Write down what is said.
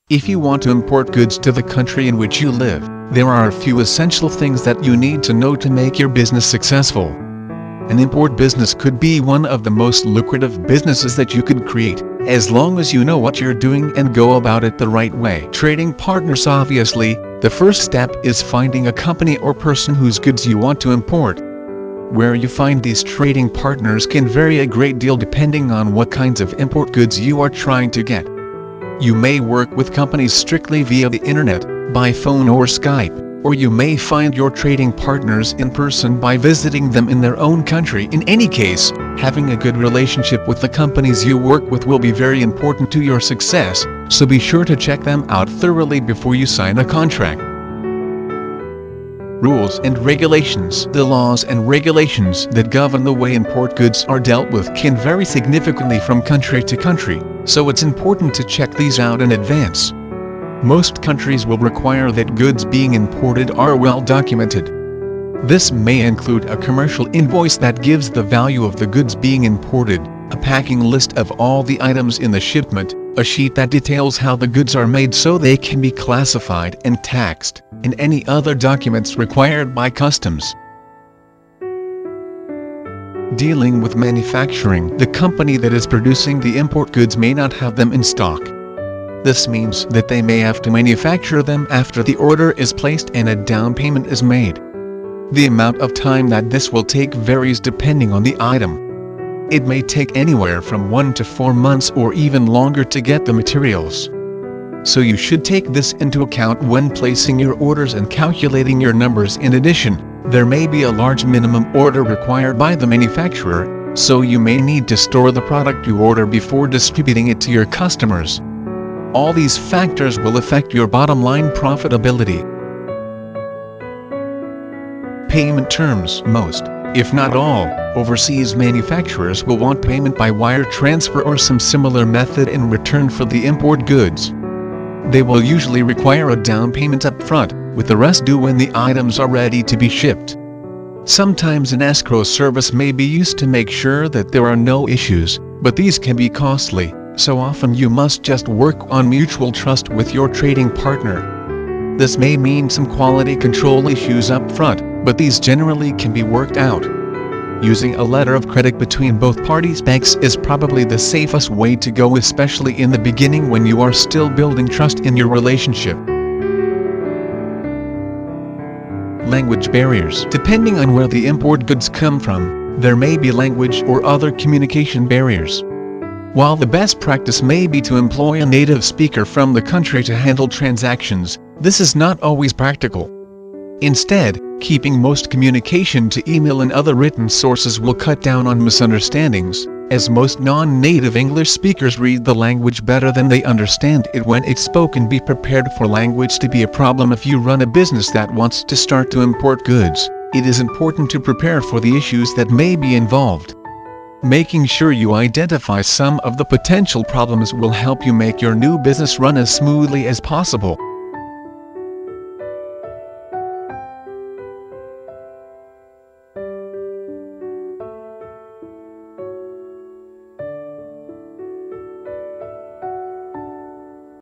If you want to import goods to the country in which you live, there are a few essential things that you need to know to make your business successful. An import business could be one of the most lucrative businesses that you could create, as long as you know what you're doing and go about it the right way. Trading partners. Obviously, the first step is finding a company or person whose goods you want to import. Where you find these trading partners can vary a great deal depending on what kinds of import goods you are trying to get. You may work with companies strictly via the internet, by phone or Skype, or you may find your trading partners in person by visiting them in their own country. In any case, having a good relationship with the companies you work with will be very important to your success, so be sure to check them out thoroughly before you sign a contract. Rules and regulations. The laws and regulations that govern the way import goods are dealt with can vary significantly from country to country, so it's important to check these out in advance. Most countries will require that goods being imported are well documented. This may include a commercial invoice that gives the value of the goods being imported, a packing list of all the items in the shipment, a sheet that details how the goods are made so they can be classified and taxed, and any other documents required by customs. Dealing with manufacturing. The company that is producing the import goods may not have them in stock. This means that they may have to manufacture them after the order is placed and a down payment is made. The amount of time that this will take varies depending on the item. It may take anywhere from 1 to 4 months or even longer to get the materials. So you should take this into account when placing your orders and calculating your numbers. In addition, there may be a large minimum order required by the manufacturer, so you may need to store the product you order before distributing it to your customers. All these factors will affect your bottom line profitability. Payment terms. Most, if not all, overseas manufacturers will want payment by wire transfer or some similar method in return for the import goods. They will usually require a down payment up front, with the rest due when the items are ready to be shipped. Sometimes an escrow service may be used to make sure that there are no issues, but these can be costly, so often you must just work on mutual trust with your trading partner. This may mean some quality control issues up front, but these generally can be worked out. Using a letter of credit between both parties' banks is probably the safest way to go, especially in the beginning when you are still building trust in your relationship. Language barriers. Depending on where the import goods come from, there may be language or other communication barriers. While the best practice may be to employ a native speaker from the country to handle transactions, this is not always practical. Instead, keeping most communication to email and other written sources will cut down on misunderstandings, as most non-native English speakers read the language better than they understand it when it's spoken. Be prepared for language to be a problem if you run a business that wants to start to import goods. It is important to prepare for the issues that may be involved. Making sure you identify some of the potential problems will help you make your new business run as smoothly as possible.